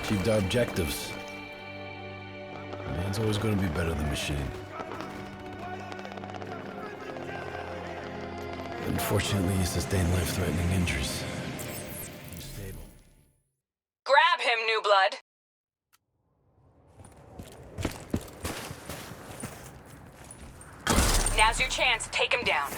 Achieved our objectives. Man's always going to be better than machine. Unfortunately, he sustained life-threatening injuries. He's stable. Grab him, New Blood! Now's your chance. Take him down.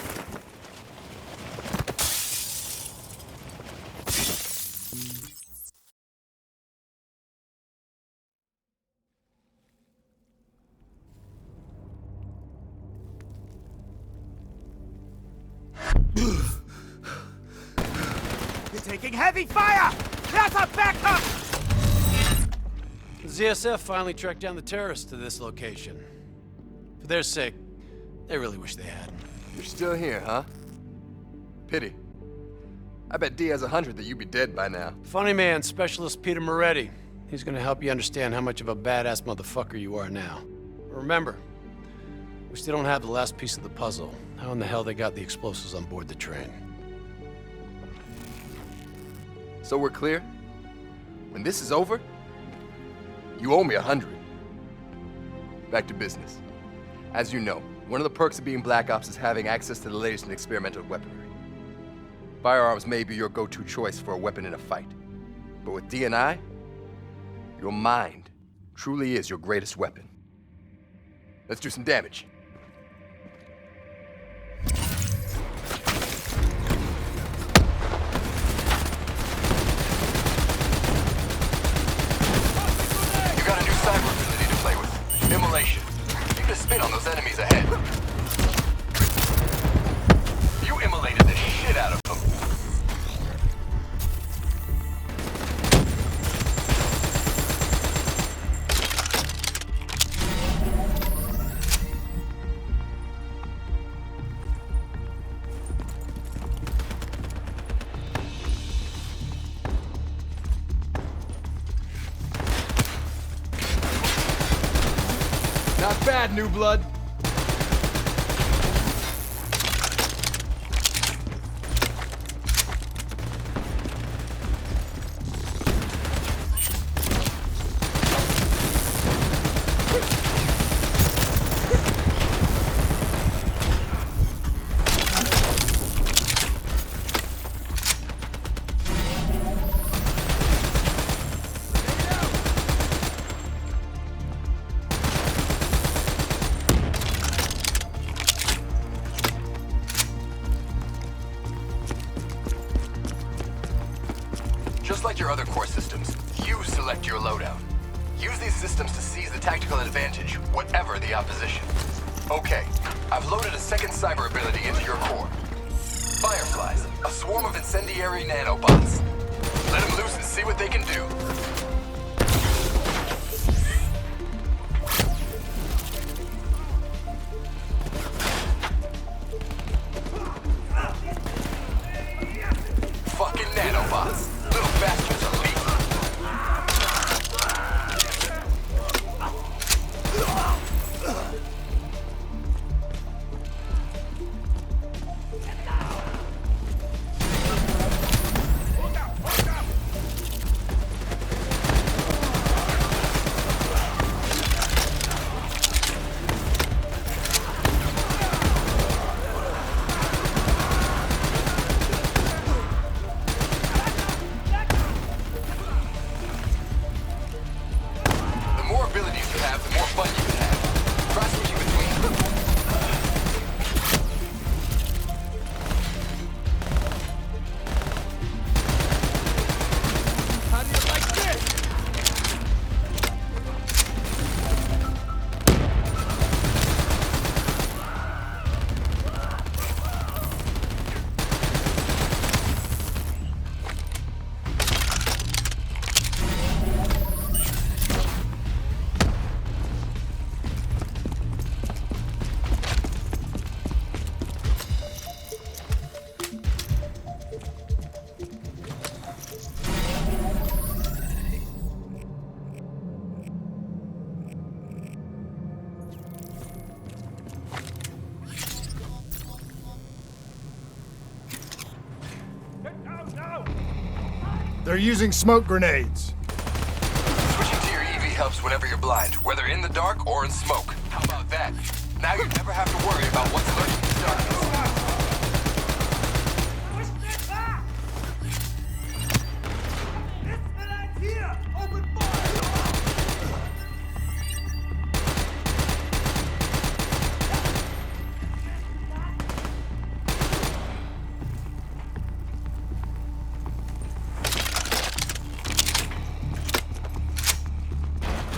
You're taking heavy fire! That's a backup! The ZSF finally tracked down the terrorists to this location. For their sake, they really wish they had. You're still here, huh? Pity. I bet D has 100 that you'd be dead by now. Funny man, Specialist Peter Moretti. He's gonna help you understand how much of a badass motherfucker you are now. But remember, we still don't have the last piece of the puzzle. How in the hell they got the explosives on board the train? So we're clear? When this is over, you owe me 100. Back to business. As you know, one of the perks of being Black Ops is having access to the latest in experimental weaponry. Firearms may be your go-to choice for a weapon in a fight. But with D&I, your mind truly is your greatest weapon. Let's do some damage. You got a new cyber ability to play with. Immolation. You can spin on those enemies ahead. You immolated the shit out of them. Not bad, New Blood. Just like your other core systems, you select your loadout. Use these systems to seize the tactical advantage, whatever the opposition. Okay, I've loaded a second cyber ability into your core. Fireflies, a swarm of incendiary nanobots. Let them loose and see what they can do. Fucking nanobots. Little bastards are lethal. The more fun you can have. Try switching between them. How do you like this? They're using smoke grenades. helps whenever you're blind, whether in the dark or in smoke. How about that? Now you never have to worry about what's lurking in the darkness.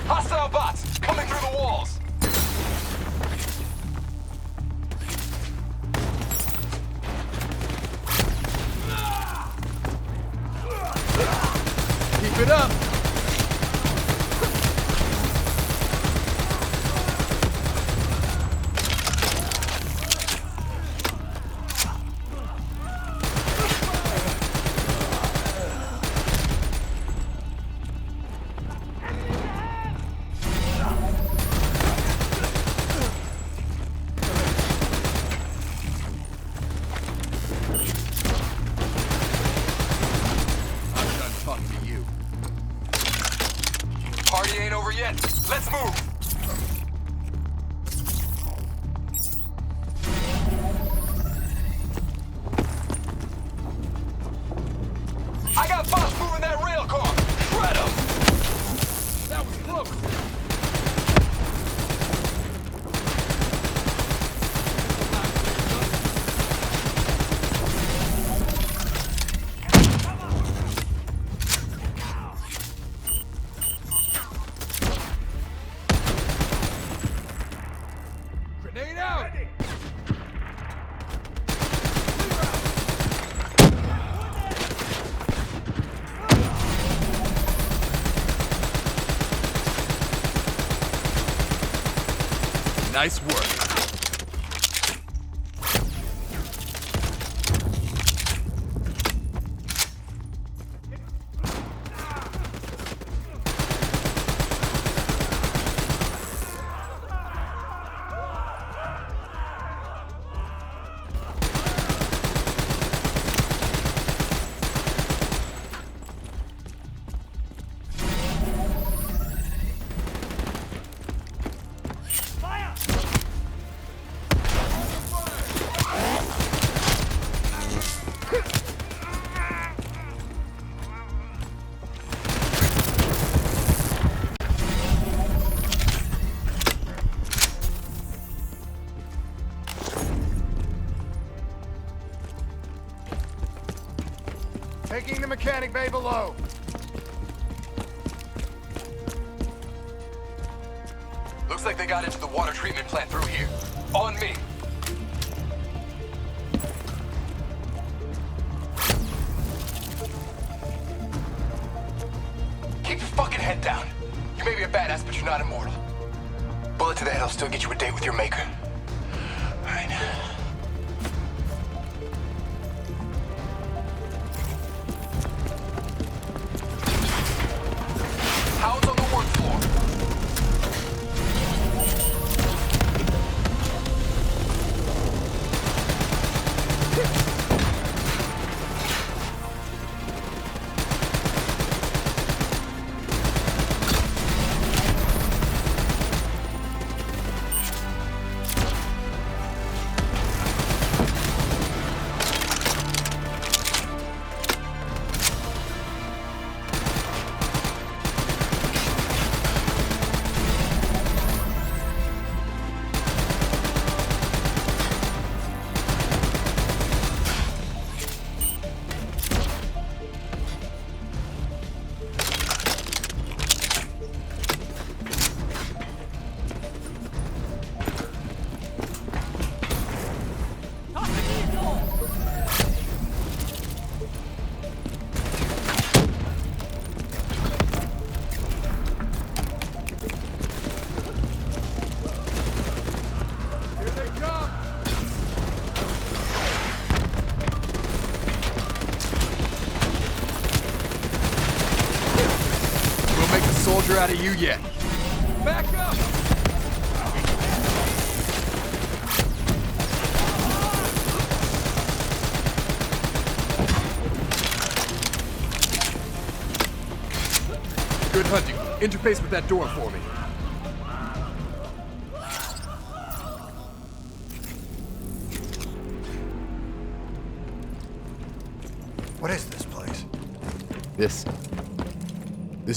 Hostile bots coming through the walls. Keep it up. Party ain't over yet. Let's move. I got boss moving that rail car. Shred him. That was close. Grenade out! Nice work. Taking the mechanic bay below. Looks like they got into the water treatment plant through here. On me. Keep your fucking head down. You may be a badass, but you're not immortal. Bullet to the head will still get you a date with your maker. All right. Hounds on the work floor. Soldier out of you yet. Back up! Good hunting. Interface with that door for me. What is this place? This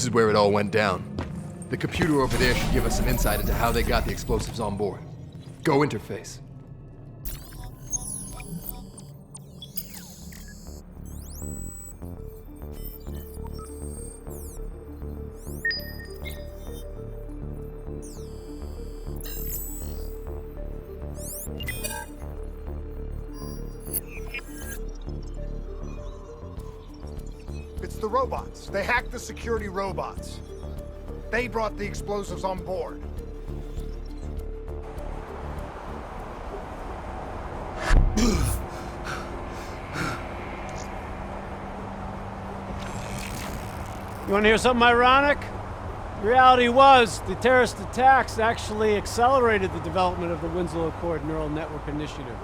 is where it all went down. The computer over there should give us some insight into how they got the explosives on board. Go interface. It's the robots. They hacked the security robots. They brought the explosives on board. You want to hear something ironic? The reality was, the terrorist attacks actually accelerated the development of the Winslow Accord Neural Network Initiative.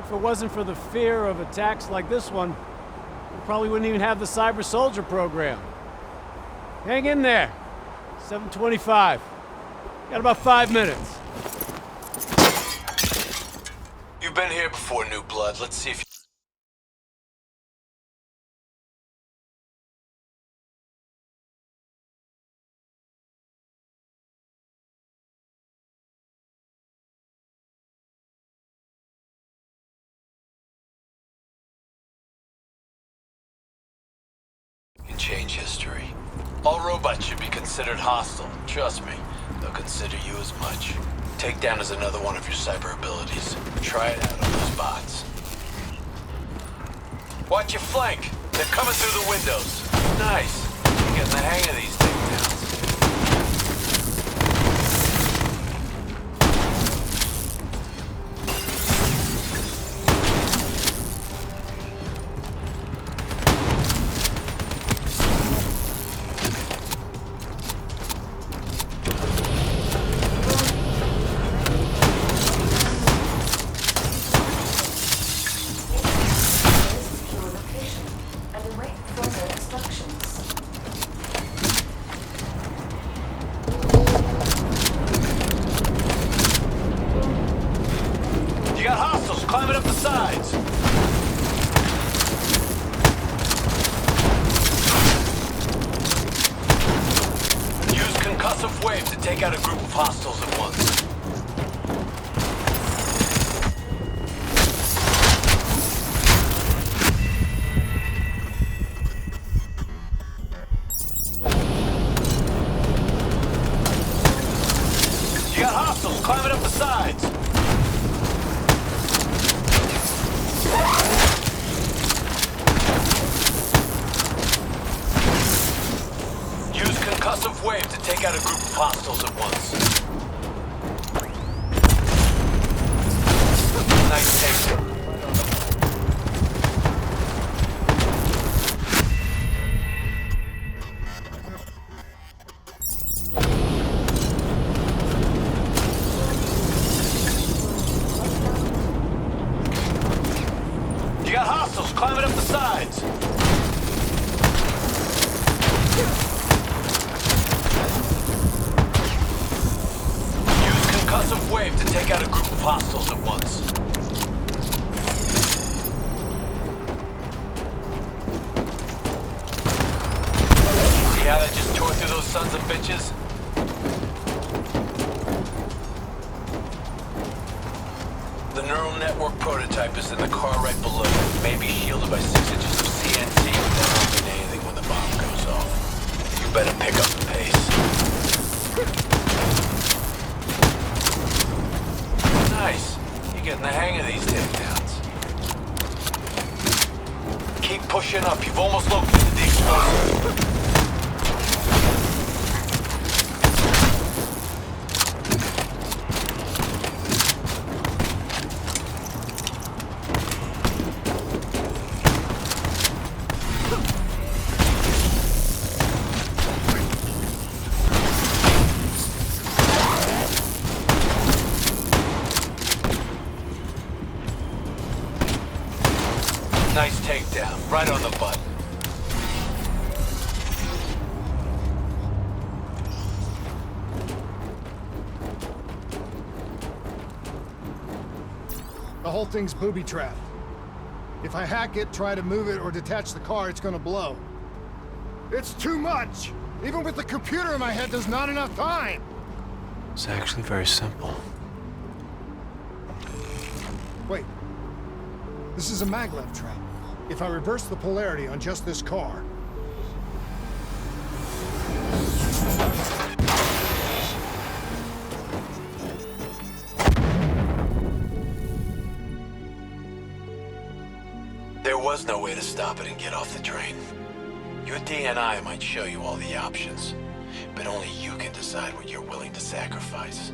If it wasn't for the fear of attacks like this one, we probably wouldn't even have the Cyber Soldier program. Hang in there. 7:25. Got about 5 minutes. You've been here before, New Blood. Let's see if you... can change history. All robots should be considered hostile. Trust me, they'll consider you as much. Takedown is another one of your cyber abilities. Try it out on those bots. Watch your flank. They're coming through the windows. Nice. You're getting the hang of these takedowns. You got hostiles climbing up the sides. Use concussive wave to take out a group of hostiles at once. You got hostiles climbing up the sides. Use concussive wave to take out a group of hostiles at once. Nice take. You got hostiles climbing up the sides. Use concussive wave to take out a group of hostiles at once. See how that just tore through those sons of bitches? The neural network prototype is in the car right below. It may be shielded by 6 inches of CNT, but that won't mean anything when the bomb goes off. You better pick up the pace. Nice. You're getting the hang of these takedowns. Keep pushing up. You've almost located the explosive. Nice takedown, right on the button. The whole thing's booby-trapped. If I hack it, try to move it, or detach the car, it's gonna blow. It's too much! Even with the computer in my head, there's not enough time! It's actually very simple. Wait. This is a maglev trap. If I reverse the polarity on just this car... There was no way to stop it and get off the train. Your DNI might show you all the options, but only you can decide what you're willing to sacrifice.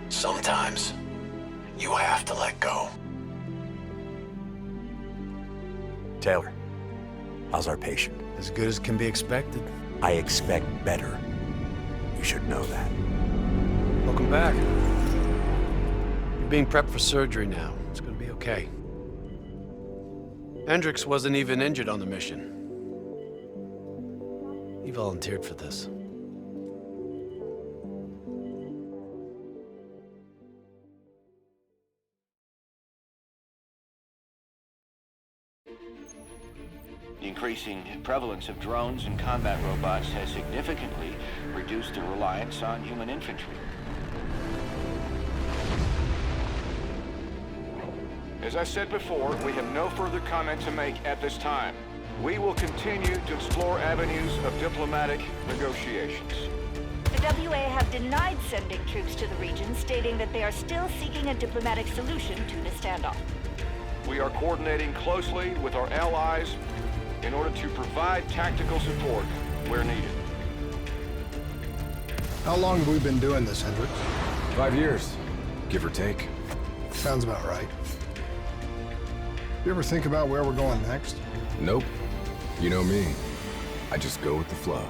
Sometimes, you have to let go. Taylor, how's our patient? As good as can be expected. I expect better. You should know that. Welcome back. You're being prepped for surgery now. It's gonna be okay. Hendricks wasn't even injured on the mission. He volunteered for this. The increasing prevalence of drones and combat robots has significantly reduced the reliance on human infantry. As I said before, we have no further comment to make at this time. We will continue to explore avenues of diplomatic negotiations. The WA have denied sending troops to the region, stating that they are still seeking a diplomatic solution to the standoff. We are coordinating closely with our allies in order to provide tactical support where needed. How long have we been doing this, Hendricks? 5 years, give or take. Sounds about right. You ever think about where we're going next? Nope. You know me. I just go with the flow.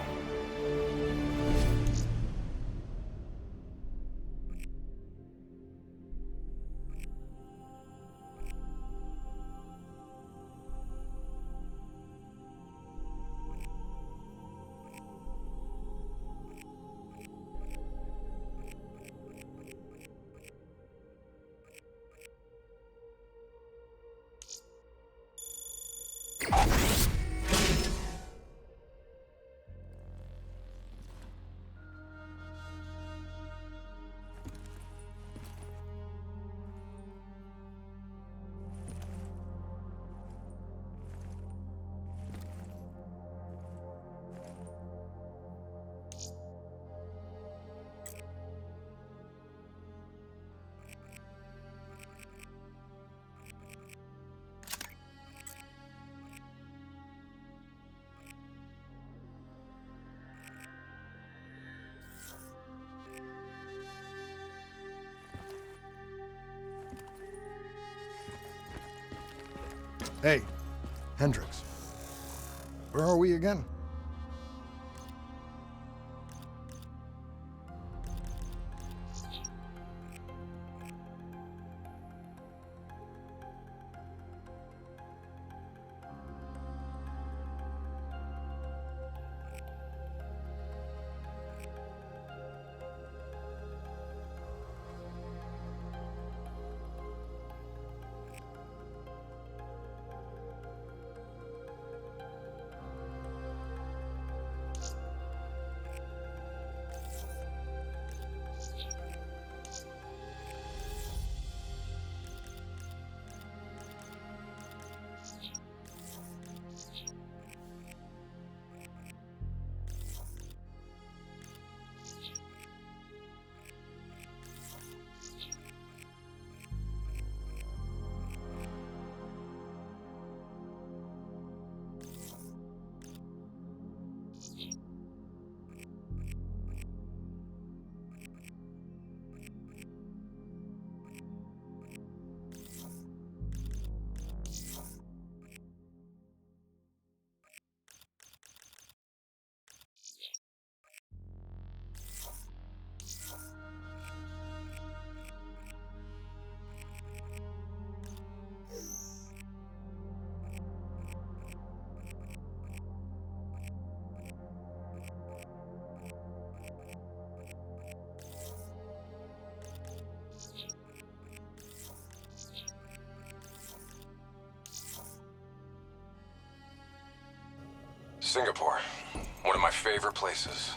Hey, Hendricks. Where are we again? Singapore. One of my favorite places.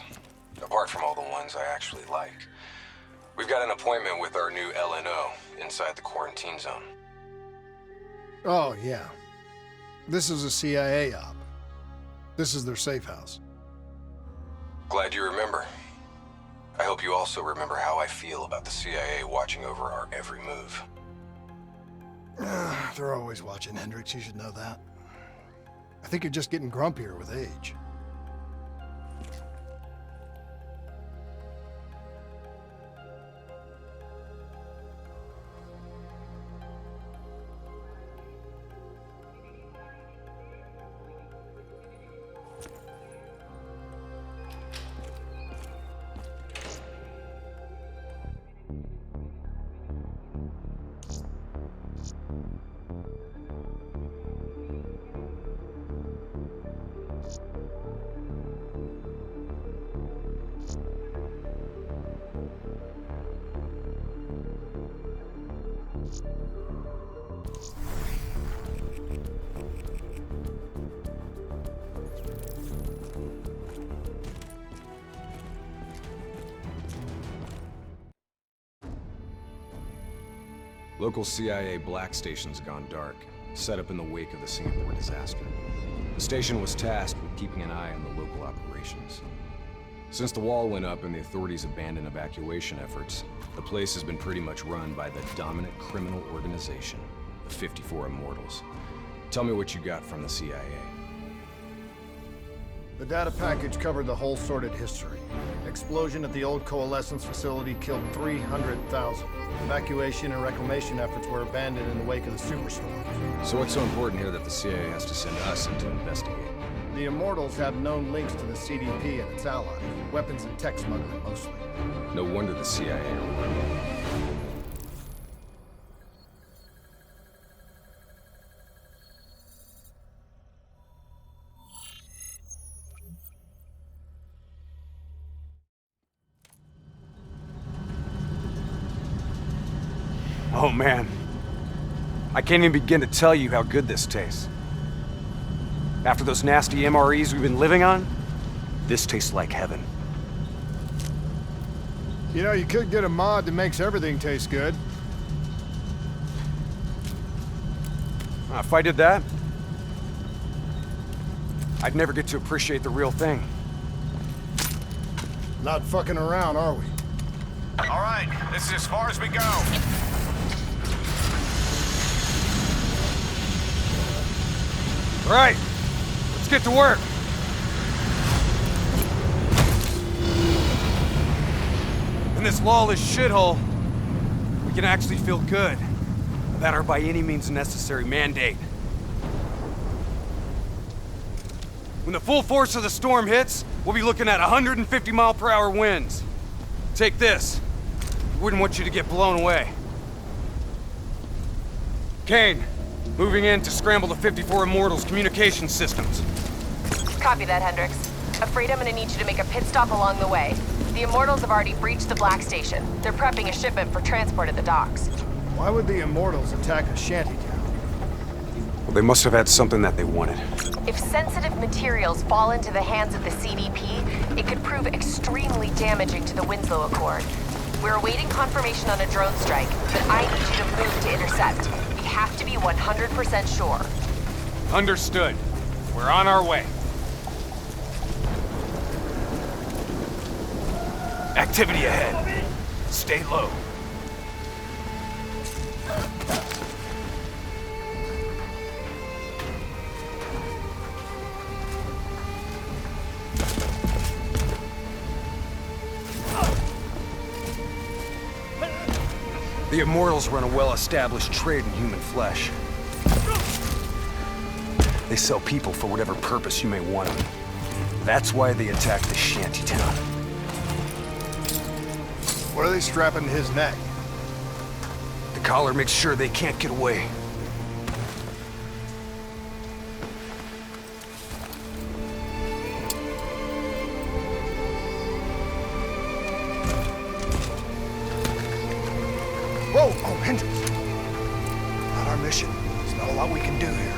Apart from all the ones I actually like. We've got an appointment with our new LNO inside the quarantine zone. Oh, yeah. This is a CIA op. This is their safe house. Glad you remember. I hope you also remember how I feel about the CIA watching over our every move. They're always watching, Hendricks. You should know that. I think you're just getting grumpier with age. Local CIA black station's gone dark, set up in the wake of the Singapore disaster. The station was tasked with keeping an eye on the local operations. Since the wall went up and the authorities abandoned evacuation efforts, the place has been pretty much run by the dominant criminal organization, the 54 Immortals. Tell me what you got from the CIA. The data package covered the whole sordid history. Explosion at the old coalescence facility killed 300,000. Evacuation and reclamation efforts were abandoned in the wake of the superstorm. So what's so important here that the CIA has to send us in to investigate? The Immortals have known links to the CDP and its allies. Weapons and tech smuggling, mostly. No wonder the CIA are working. Oh man, I can't even begin to tell you how good this tastes. After those nasty MREs we've been living on, this tastes like heaven. You know, you could get a mod that makes everything taste good. If I did that, I'd never get to appreciate the real thing. Not fucking around, are we? All right, this is as far as we go. All right, let's get to work. In this lawless shithole, we can actually feel good about our by any means necessary mandate. When the full force of the storm hits, we'll be looking at 150-mile-per-hour winds. Take this. Wouldn't want you to get blown away. Kane, moving in to scramble the 54 Immortals' communication systems. Copy that, Hendricks. Afraid I'm gonna need you to make a pit stop along the way. The Immortals have already breached the Black Station. They're prepping a shipment for transport at the docks. Why would the Immortals attack a shantytown? Well, they must have had something that they wanted. If sensitive materials fall into the hands of the CDP, it could prove extremely damaging to the Winslow Accord. We're awaiting confirmation on a drone strike, but I need you to move to intercept. We have to be 100% sure. Understood. We're on our way. Activity ahead. Stay low. The Immortals run a well-established trade in human flesh. They sell people for whatever purpose you may want them. That's why they attacked the shantytown. What are they strapping to his neck? The collar makes sure they can't get away. Whoa! Oh, Hendricks! Not our mission. There's not a lot we can do here.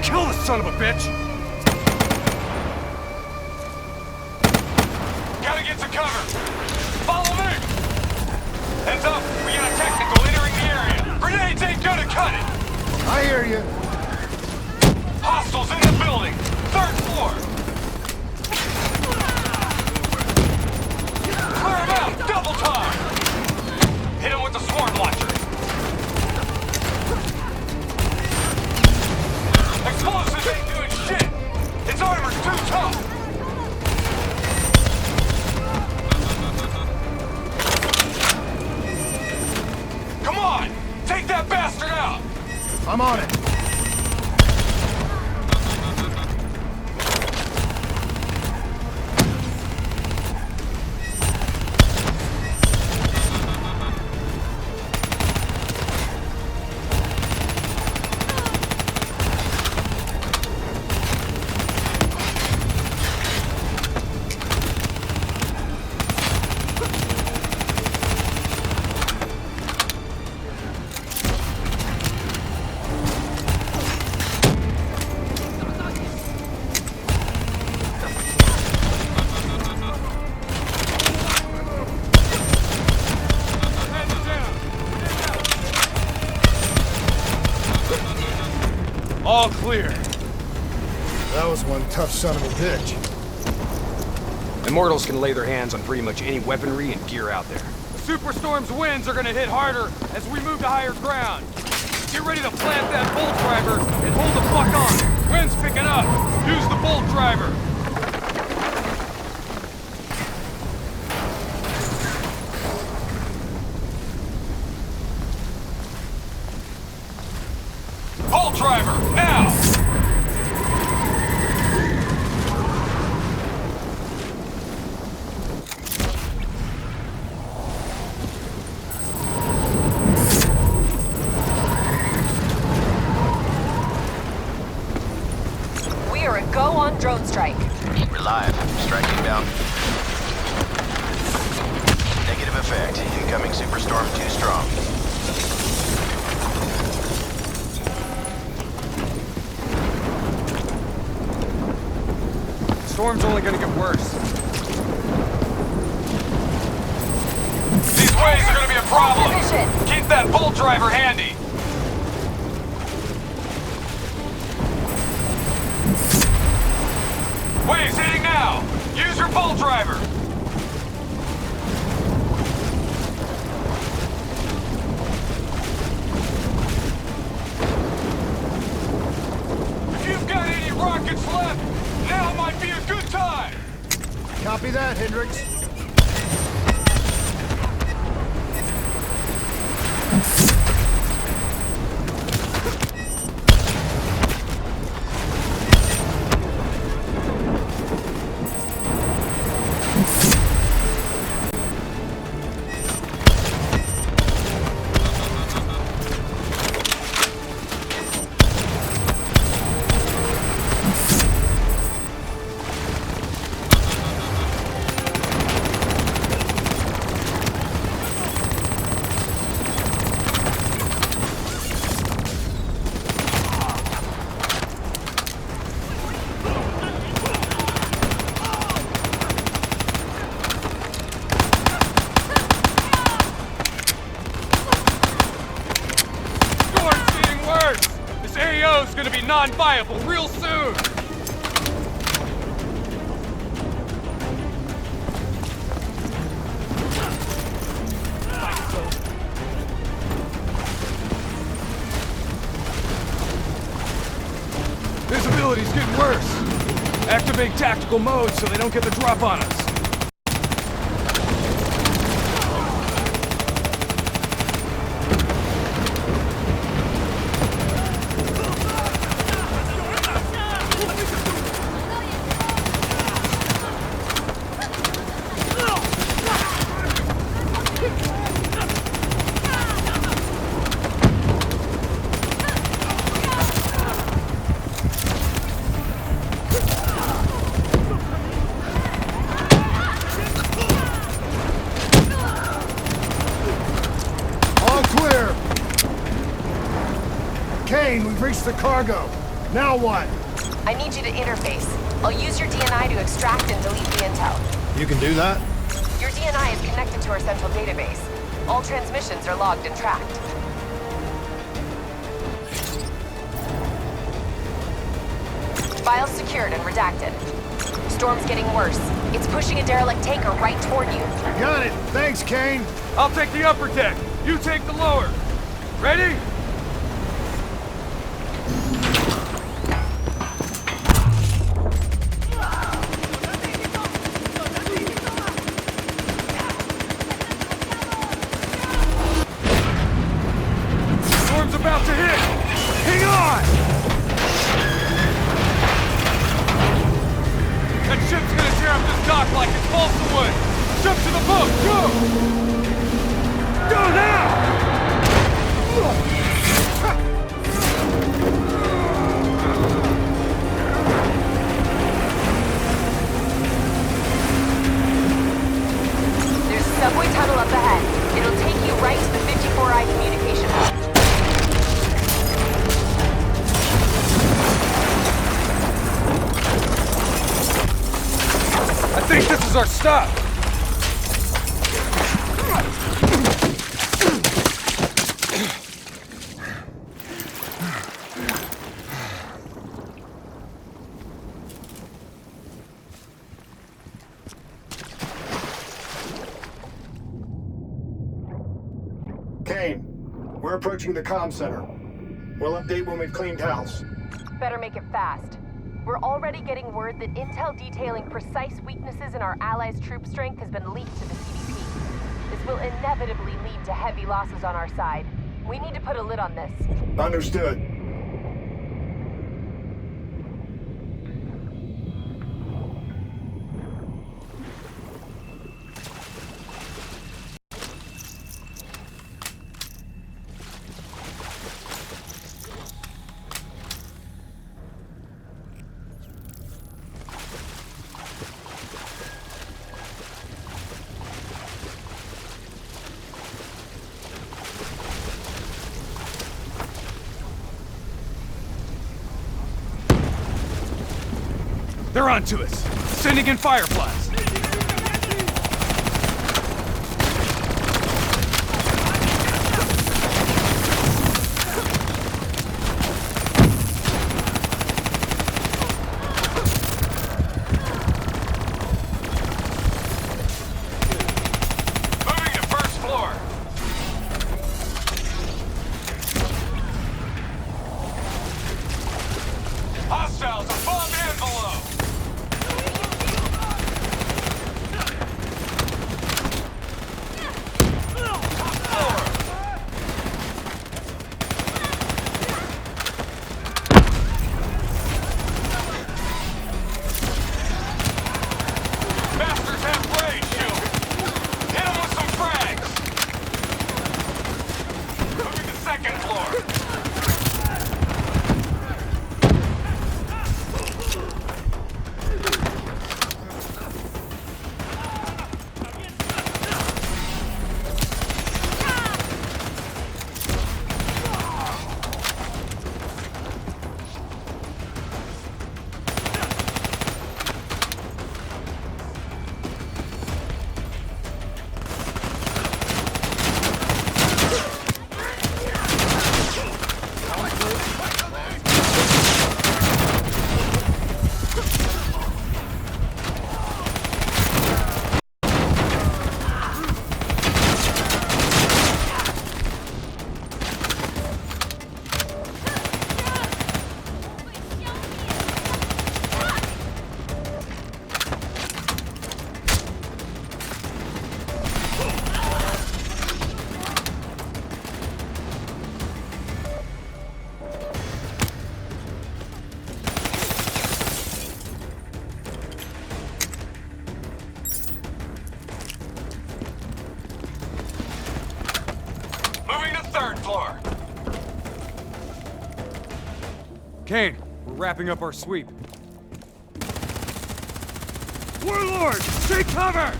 fucking kill this son of a bitch! Gotta get to cover! Follow me! Heads up! We got a technical entering the area! Grenades ain't gonna cut it! I hear you. Hostiles in the building! 3rd floor! Clear them out! Double time! Hit him with the swarm launcher! Explosives ain't doing shit! Its armor's too tough! Come on! Take that bastard out! I'm on it. All clear. That was one tough son of a bitch. Immortals can lay their hands on pretty much any weaponry and gear out there. Superstorm's winds are gonna hit harder as we move to higher ground. Get ready to plant that bolt driver and hold the fuck on. Wind's picking up. Use the bolt driver. Bolt driver, now! We are a go on drone strike. We're live. Striking down. Negative effect. Incoming superstorm too strong. Storm's only gonna get worse. These waves are gonna be a problem. Position. Keep that bolt driver handy. Waves hitting now. Use your bolt driver. If you've got any rockets left, now might be a good time. Copy that, Hendricks. AO's gonna be non-viable real soon! Visibility's getting worse. Activate tactical mode so they don't get the drop on us. Kane, we've reached the cargo. Now what? I need you to interface. I'll use your DNI to extract and delete the intel. You can do that? Your DNI is connected to our central database. All transmissions are logged and tracked. Files secured and redacted. Storm's getting worse. It's pushing a derelict tanker right toward you. Got it. Thanks, Kane. I'll take the upper deck. You take the lower. Ready? Storm's about to hit! Hang on! That ship's gonna tear up this dock like it's balsa wood! Jump to the boat! Go! Go now! There's a subway tunnel up ahead. It'll take you right to the 54I communication hub. I think this is our stop! Kane, we're approaching the comm center. We'll update when we've cleaned house. Better make it fast. We're already getting word that intel detailing precise weaknesses in our allies' troop strength has been leaked to the CDP. This will inevitably lead to heavy losses on our side. We need to put a lid on this. Understood. They're onto us! Sending in fireflies! Moving to first floor! Hostiles above and below! Masters have raid shield. Hit them with some frags. Moving to second floor. Moving to third floor. Kane, we're wrapping up our sweep. Warlord, take cover!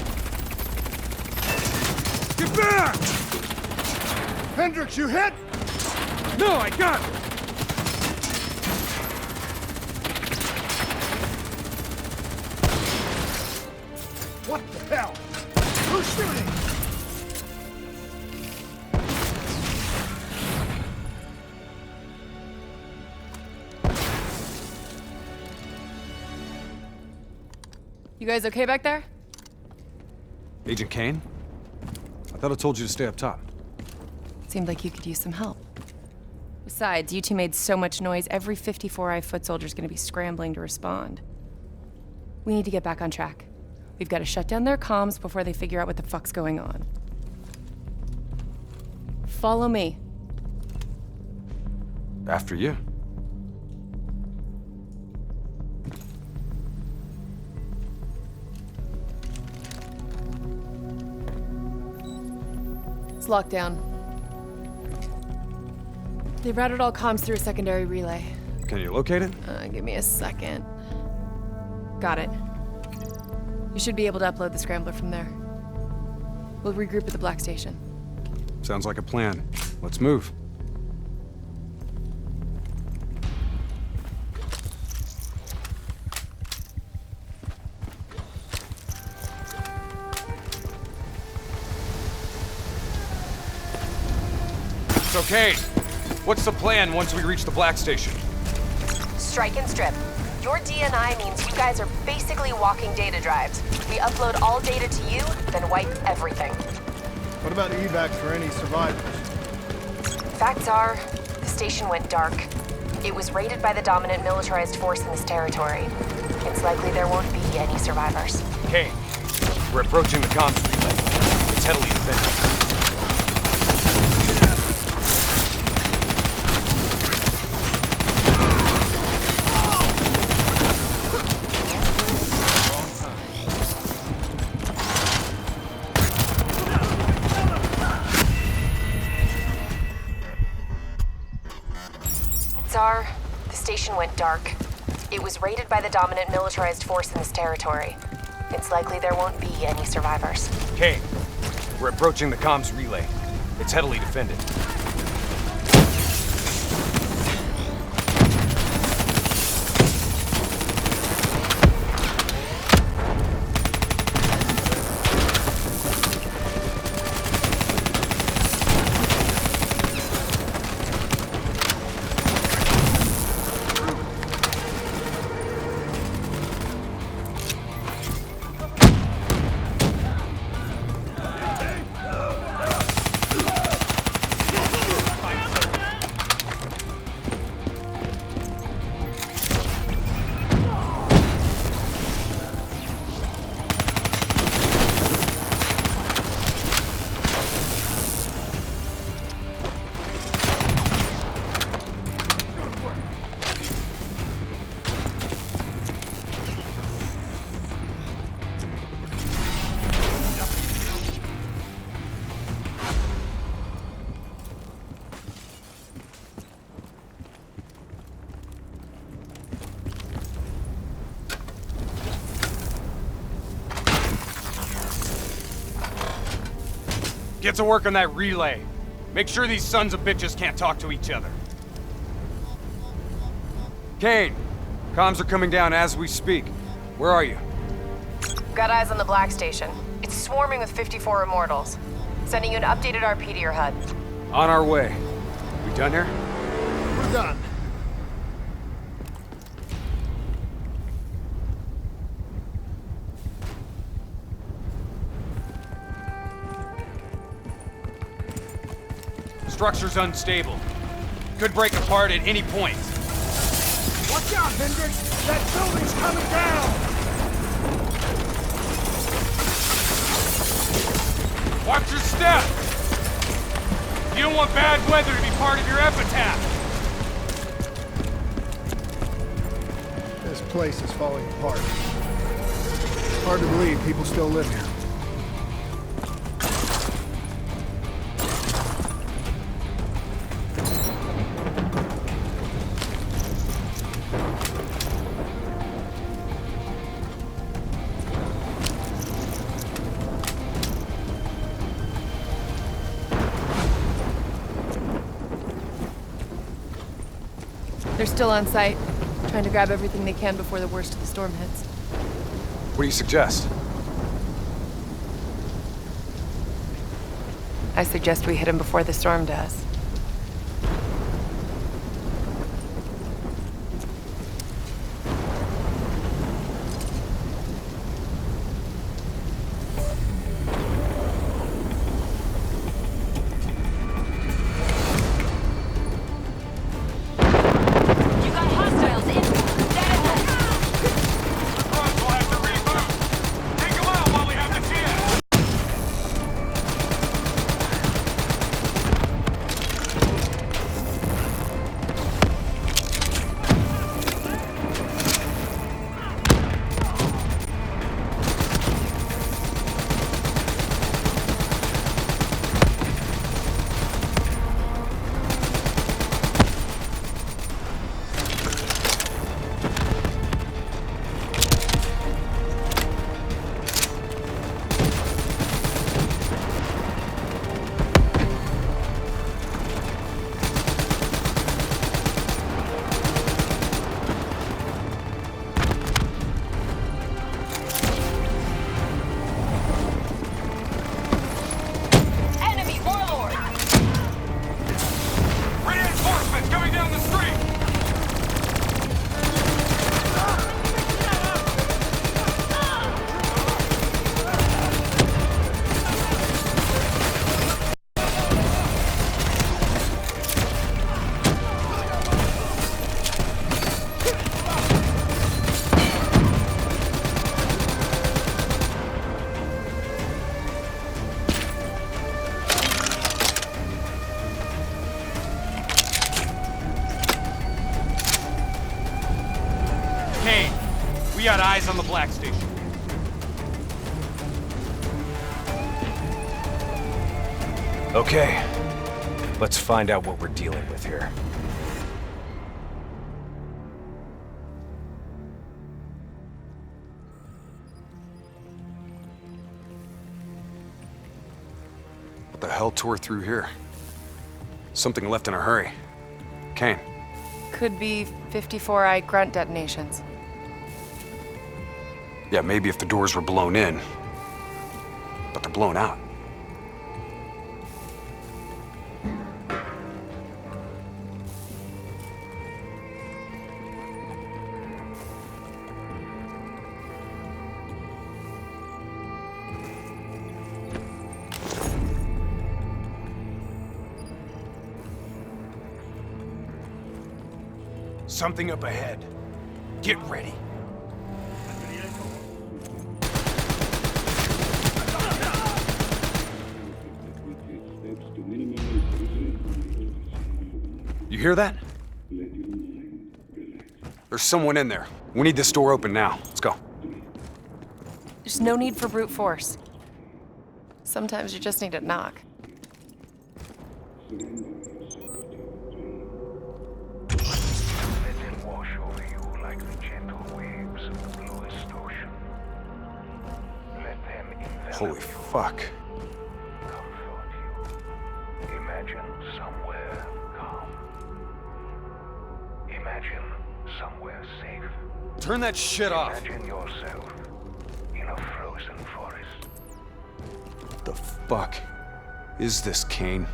Get back! Hendricks, you hit? No, I got it! What the hell? Who's shooting? You guys okay back there? Agent Kane? I thought I told you to stay up top. Seemed like you could use some help. Besides, you two made so much noise, every 54i foot soldier's gonna be scrambling to respond. We need to get back on track. We've got to shut down their comms before they figure out what the fuck's going on. Follow me. After you. It's locked down. They routed all comms through a secondary relay. Can you locate it? Give me a second. Got it. You should be able to upload the scrambler from there. We'll regroup at the Black Station. Sounds like a plan. Let's move. So, Kane, what's the plan once we reach the Black Station? Strike and strip. Your DNI means you guys are basically walking data drives. We upload all data to you, then wipe everything. What about evacs for any survivors? Facts are, the station went dark. It was raided by the dominant militarized force in this territory. It's likely there won't be any survivors. Kane, we're approaching the comms relay. It's heavily defended. The station went dark. It was raided by the dominant militarized force in this territory. It's likely there won't be any survivors. Kane, we're approaching the comms relay. It's heavily defended. Get to work on that relay. Make sure these sons of bitches can't talk to each other. Kane, comms are coming down as we speak. Where are you? Got eyes on the Black Station. It's swarming with 54 immortals. Sending you an updated RP to your HUD. On our way. We done here? We're done. Structure's unstable. Could break apart at any point. Watch out, Hendricks! That building's coming down! Watch your step! You don't want bad weather to be part of your epitaph! This place is falling apart. Hard to believe people still live here. They're still on site, trying to grab everything they can before the worst of the storm hits. What do you suggest? I suggest we hit him before the storm does. We got eyes on the Black Station. Okay. Let's find out what we're dealing with here. What the hell tore through here? Something left in a hurry. Kane. Could be 54i grunt detonations. Yeah, maybe if the doors were blown in. But they're blown out. Something up ahead. Get ready. You hear that? There's someone in there. We need this door open now. Let's go. There's no need for brute force. Sometimes you just need to knock. Holy fuck. Imagine somewhere calm. Imagine somewhere safe. Turn that shit off. Imagine yourself in a frozen forest. What the fuck is this, Kane?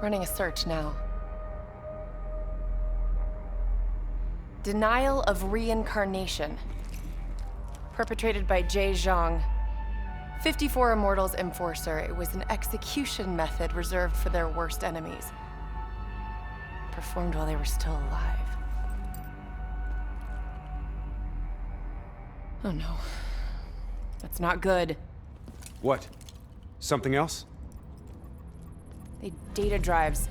Running a search now. Denial of reincarnation. Perpetrated by Jay Zhang. 54 Immortals Enforcer. It was an execution method reserved for their worst enemies. Performed while they were still alive. Oh no. That's not good. What? Something else? They data drives.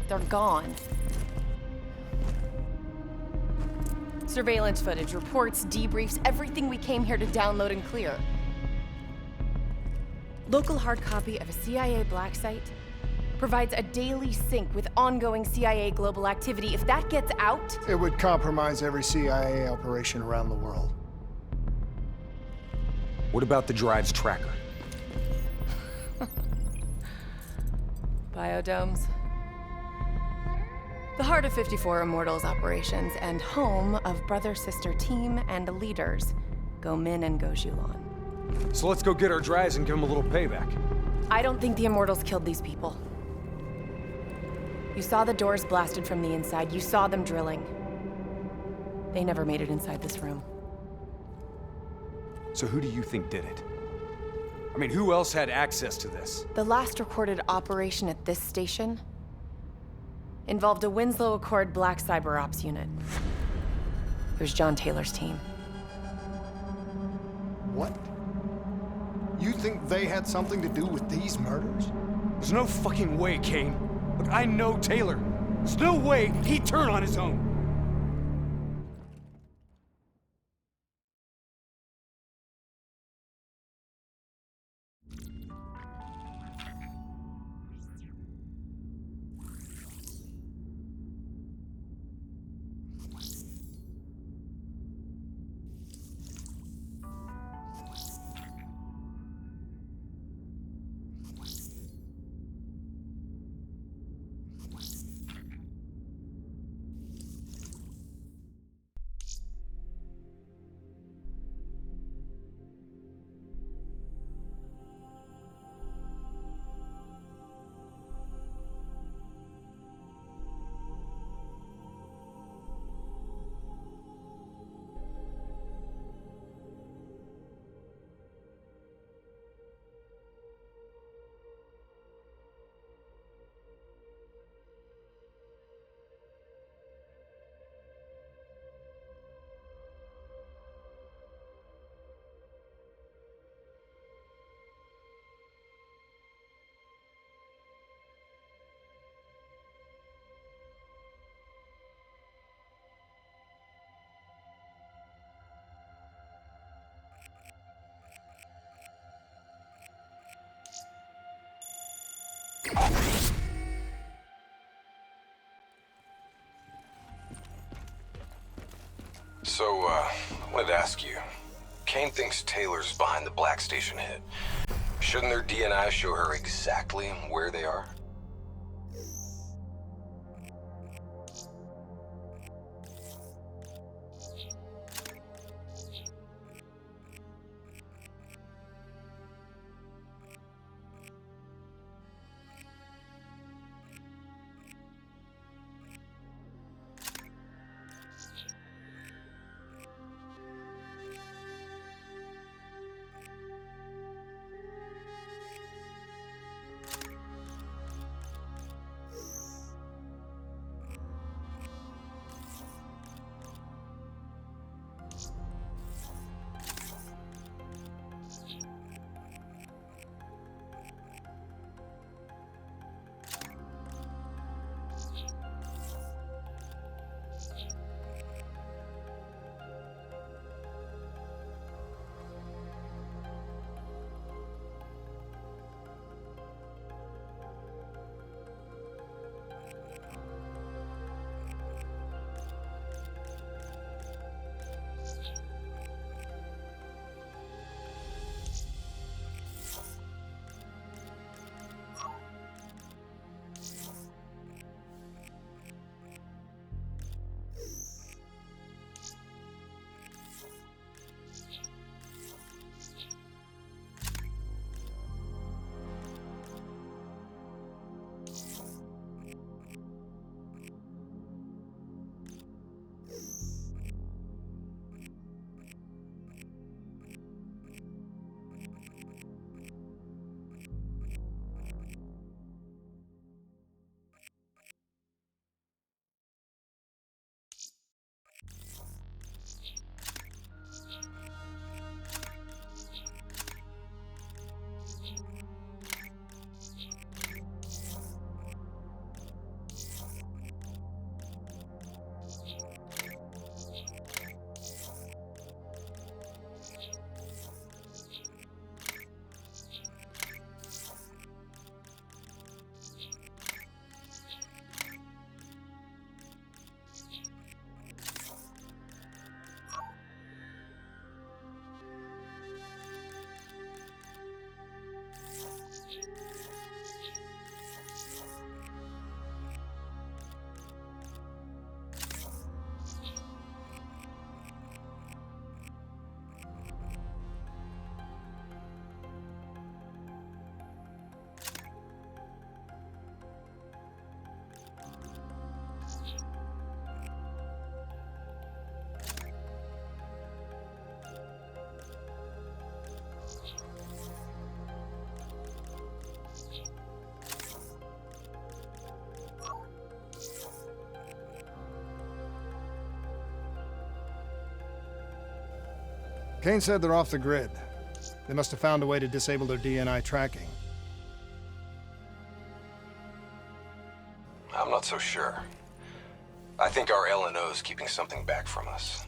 They're gone. Surveillance footage, reports, debriefs, everything we came here to download and clear. Local hard copy of a CIA black site provides a daily sync with ongoing CIA global activity. If that gets out... It would compromise every CIA operation around the world. What about the drive's tracker? Biodomes. The heart of 54 Immortals operations and home of brother-sister team and leaders, Go Min and Go Zhulan. So let's go get our drives and give them a little payback. I don't think the Immortals killed these people. You saw the doors blasted from the inside. You saw them drilling. They never made it inside this room. So who do you think did it? I mean, who else had access to this? The last recorded operation at this station involved a Winslow Accord Black Cyber Ops unit. It was John Taylor's team. What? You think they had something to do with these murders? There's no fucking way, Kane. Look, I know Taylor. There's no way he'd turn on his own. So, I wanted to ask you. Kane thinks Taylor's behind the Black Station hit. Shouldn't their DNI show her exactly where they are? Kane said they're off the grid. They must have found a way to disable their DNI tracking. I'm not so sure. I think our LNO's keeping something back from us.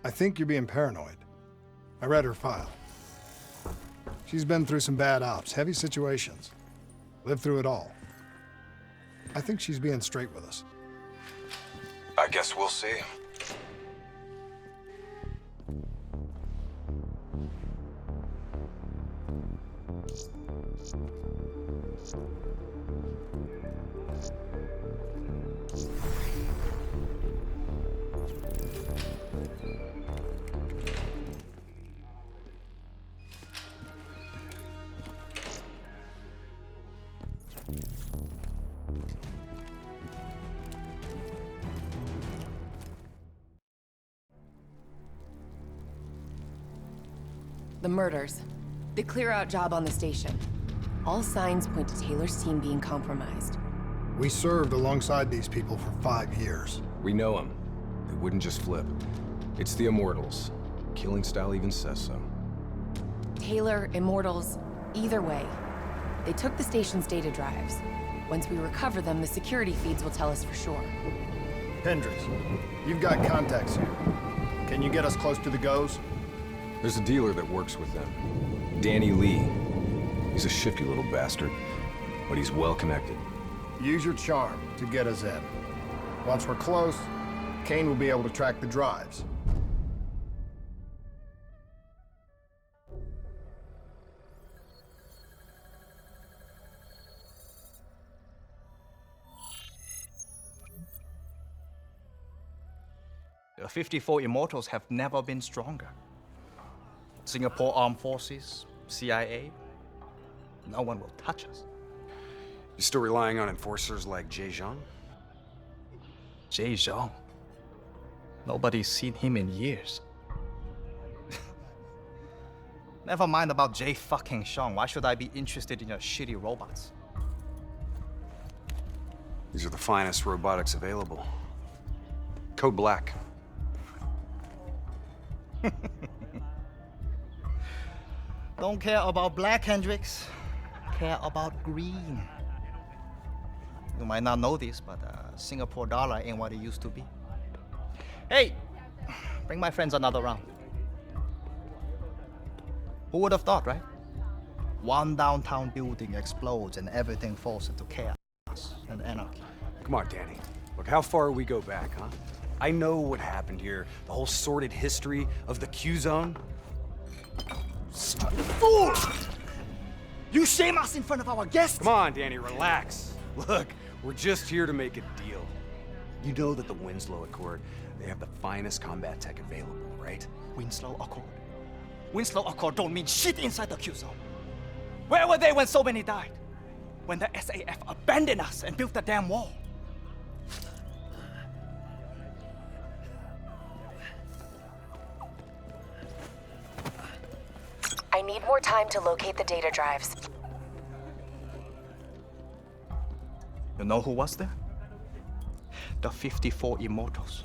I think you're being paranoid. I read her file. She's been through some bad ops, heavy situations. Lived through it all. I think she's being straight with us. I guess we'll see. The murders. The clear-out job on the station. All signs point to Taylor's team being compromised. We served alongside these people for 5 years. We know them. They wouldn't just flip. It's the Immortals. Killing style even says so. Taylor, Immortals, either way. They took the station's data drives. Once we recover them, the security feeds will tell us for sure. Hendricks, you've got contacts here. Can you get us close to the GOs? There's a dealer that works with them. Danny Lee. He's a shifty little bastard, but he's well connected. Use your charm to get us in. Once we're close, Kane will be able to track the drives. The 54 Immortals have never been stronger. Singapore Armed Forces, CIA, no one will touch us. You still relying on enforcers like Jay Zhang? Jay Zhang? Nobody's seen him in years. Never mind about Jay fucking Zhang. Why should I be interested in your shitty robots? These are the finest robotics available. Code Black. Don't care about black, Hendricks. Care about green. You might not know this, but Singapore dollar ain't what it used to be. Hey, bring my friends another round. Who would have thought, right? One downtown building explodes and everything falls into chaos and anarchy. Come on, Danny. Look, how far we go back, huh? I know what happened here, the whole sordid history of the Q-Zone. Fool! You shame us in front of our guests! Come on, Danny, relax. Look, we're just here to make a deal. You know that the Winslow Accord, they have the finest combat tech available, right? Winslow Accord? Winslow Accord don't mean shit inside the Q-Zone. Where were they when so many died? When the SAF abandoned us and built the damn wall? I need more time to locate the data drives. You know who was there? The 54 Immortals.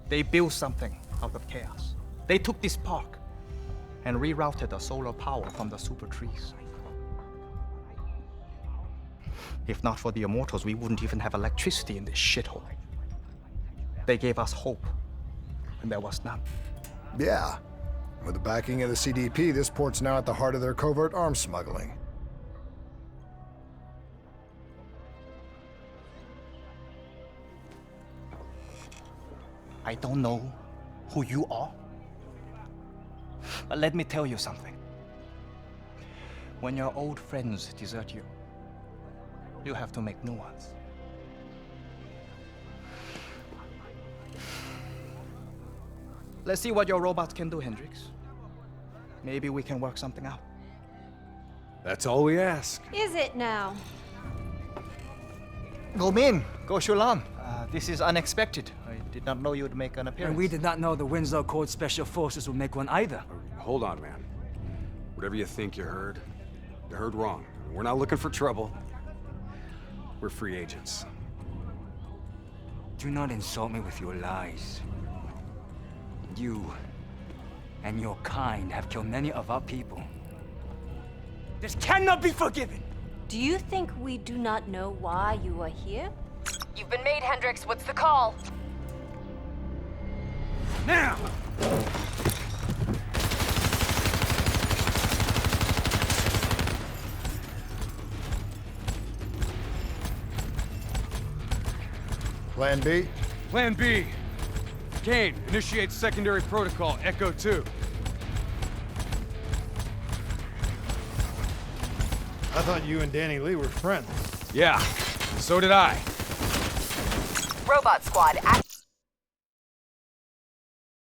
They built something out of chaos. They took this park and rerouted the solar power from the super trees. If not for the Immortals, we wouldn't even have electricity in this shithole. They gave us hope, and there was none. Yeah. With the backing of the CDP, this port's now at the heart of their covert arms smuggling. I don't know who you are. But let me tell you something. When your old friends desert you, you have to make new ones. Let's see what your robots can do, Hendricks. Maybe we can work something out. That's all we ask. Is it now? Go Min, go Shulan. This is unexpected. I did not know you would make an appearance. And we did not know the Winslow Code Special Forces would make one either. Hold on, man. Whatever you think you heard wrong. We're not looking for trouble. We're free agents. Do not insult me with your lies. You and your kind have killed many of our people. This cannot be forgiven! Do you think we do not know why you are here? You've been made, Hendricks. What's the call? Now! Plan B? Plan B. Kane, initiate secondary protocol, Echo 2. I thought you and Danny Lee were friends. Yeah, so did I. Robot Squad,